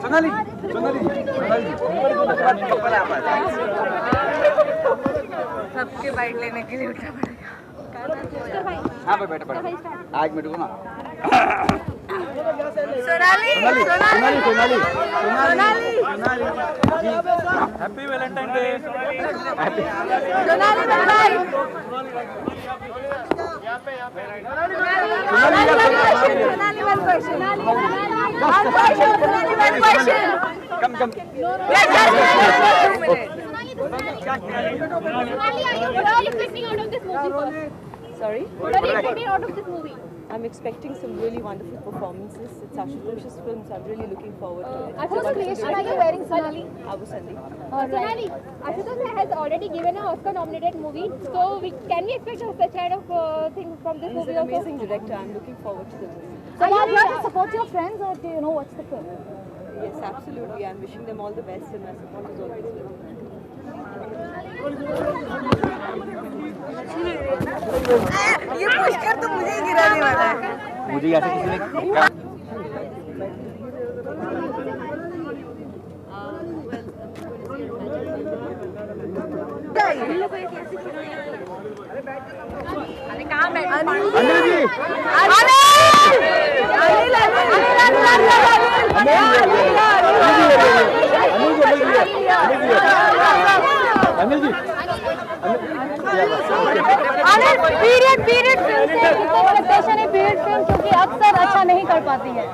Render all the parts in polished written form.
सोनाली सबके बाइट लेने के लिए उठना पड़ेगा। हाँ भाई बैठो आज मैं रुको ना। Sonali happy Valentine day. Sonali bye. Sonali one question. Come Sorry? What are you expecting out of this movie? I'm expecting some really wonderful performances. It's Ashutosh's film, so I'm really looking forward to it. Whose creation are you wearing, Sonali? Abu Sandi. Sonali, Ashutosh has already given an Oscar-nominated movie, so can we expect such kind of thing from this He's movie an also? amazing director. I'm looking forward to the movie. So are you here to support your friends or do you know what's the film? Yes, absolutely. I'm wishing them all the best and my support is always with them. ये पुष्कर तो मुझे ही गिराने वाला है। मुझे ऐसे किसी ने अरे कहाँ बैठ? अनिल जी अनिल जी पीरियड फिल्म से एक्सपेक्टेशन है पीरियड फिल्म क्योंकि अक्सर अच्छा नहीं कर पाती है।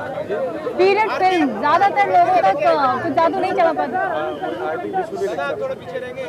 पीरियड फिल्म ज्यादातर लोगों तक कुछ जादू नहीं चला पाती। थोड़ा पीछे रहेंगे।